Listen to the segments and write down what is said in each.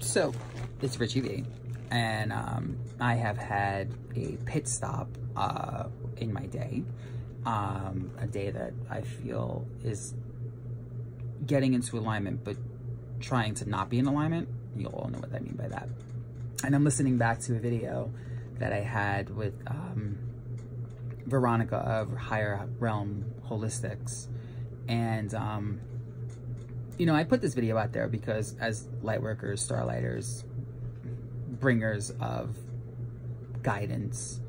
So it's Richie V, and I have had a pit stop in my day, a day that I feel is getting into alignment, but trying to not be in alignment. You'll all know what I mean by that. And I'm listening back to a video that I had with Veronica of Higher Realm Holistics, and you know, I put this video out there because as lightworkers, starlighters, bringers of guidance,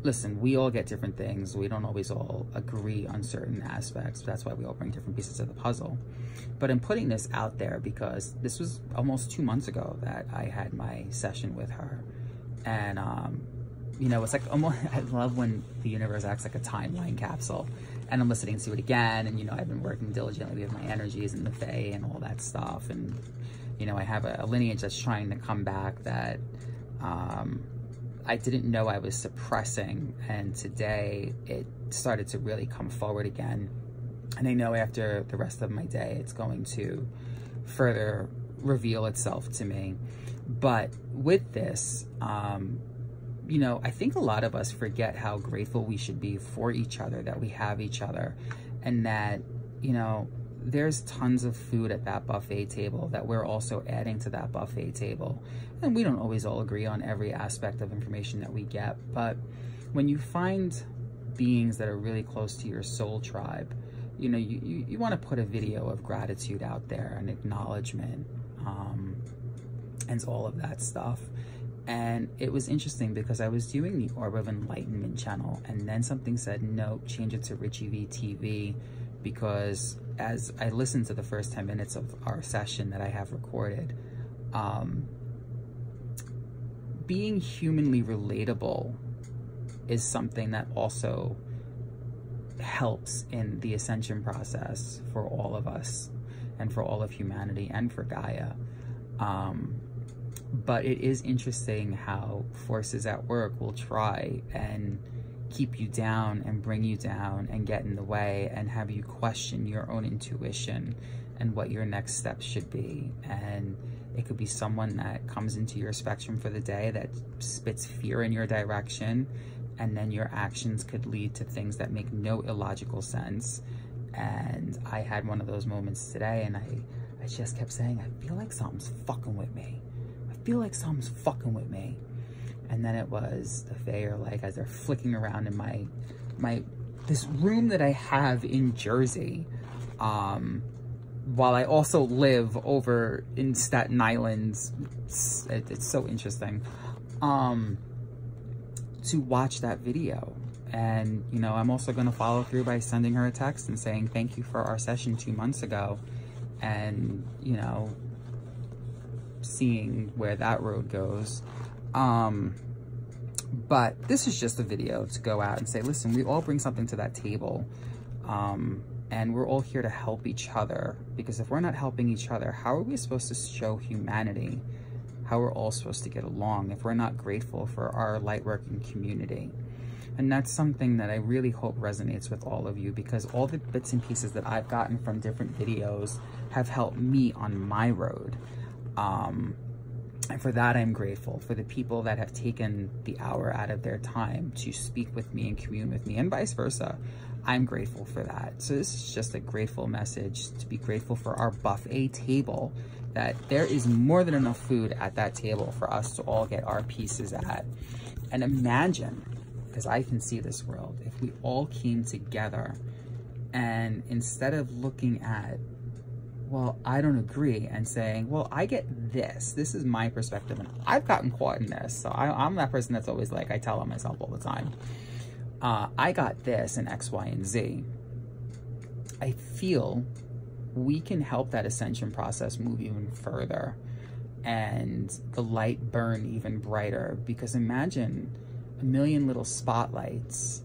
listen, we all get different things. We don't always all agree on certain aspects. That's why we all bring different pieces of the puzzle. But I'm putting this out there because this was almost 2 months ago that I had my session with her. And, you know, it's like almost, I love when the universe acts like a timeline capsule. And I'm listening to it again. And, you know, I've been working diligently with my energies and the Fae and all that stuff. And, you know, I have a lineage that's trying to come back that I didn't know I was suppressing. And today it started to really come forward again. And I know after the rest of my day, it's going to further reveal itself to me. But with this, you know, I think a lot of us forget how grateful we should be for each other, that we have each other, and that, you know, there's tons of food at that buffet table that we're also adding to that buffet table. And we don't always all agree on every aspect of information that we get, but when you find beings that are really close to your soul tribe, you know, you want to put a video of gratitude out there and acknowledgement, and all of that stuff. And it was interesting because I was doing the Orb of Enlightenment channel, and then something said, no, change it to Richie V TV, because as I listened to the first 10 minutes of our session that I have recorded, being humanly relatable is something that also helps in the ascension process for all of us and for all of humanity and for Gaia. But it is interesting how forces at work will try and keep you down and bring you down and get in the way and have you question your own intuition and what your next steps should be. And it could be someone that comes into your spectrum for the day that spits fear in your direction, and then your actions could lead to things that make no illogical sense. And I had one of those moments today, and I just kept saying, I feel like something's fucking with me. I feel like something's fucking with me. And then it was the Fae are like, as they're flicking around in my this room that I have in Jersey, while I also live over in Staten Island. It's so interesting to watch that video. And, you know, I'm also going to follow through by sending her a text and saying thank you for our session 2 months ago, and, you know, seeing where that road goes. But this is just a video to go out and say, listen, we all bring something to that table, and we're all here to help each other, because if we're not helping each other, how are we supposed to show humanity how we're all supposed to get along if we're not grateful for our lightworking community? And that's something that I really hope resonates with all of you, because all the bits and pieces that I've gotten from different videos have helped me on my road. And for that, I'm grateful. For the people that have taken the hour out of their time to speak with me and commune with me, and vice versa, I'm grateful for that. So this is just a grateful message, to be grateful for our buffet table, that there is more than enough food at that table for us to all get our pieces at. And imagine, because I can see this world, if we all came together and instead of looking at, well, I don't agree, and saying, well, I get this. This is my perspective, and I've gotten caught in this. So I'm that person that's always like, I tell on myself all the time, I got this in X, Y, and Z. I feel we can help that ascension process move even further and the light burn even brighter, because imagine a million little spotlights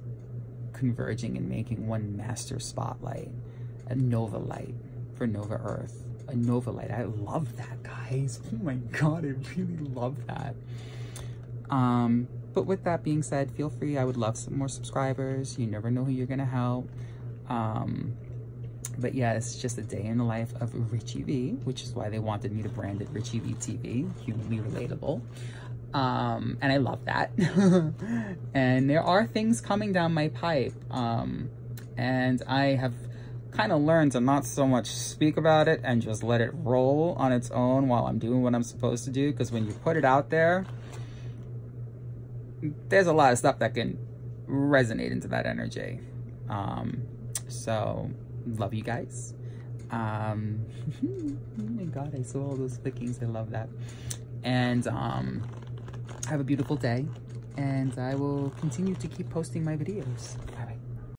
converging and making one master spotlight, a Nova light for Nova Earth, a Nova light. I love that, guys. Oh my God, I really love that. But with that being said, feel free. I would love some more subscribers. You never know who you're gonna help. But yeah, it's just a day in the life of Richie V, which is why they wanted me to brand it Richie V TV, humanly relatable. And I love that. And there are things coming down my pipe. And I have kind of learned to not so much speak about it and just let it roll on its own while I'm doing what I'm supposed to do. Because when you put it out there, there's a lot of stuff that can resonate into that energy. So love you guys. Oh my god, I saw all those clickings. I love that. And have a beautiful day, and I will continue to keep posting my videos. Bye.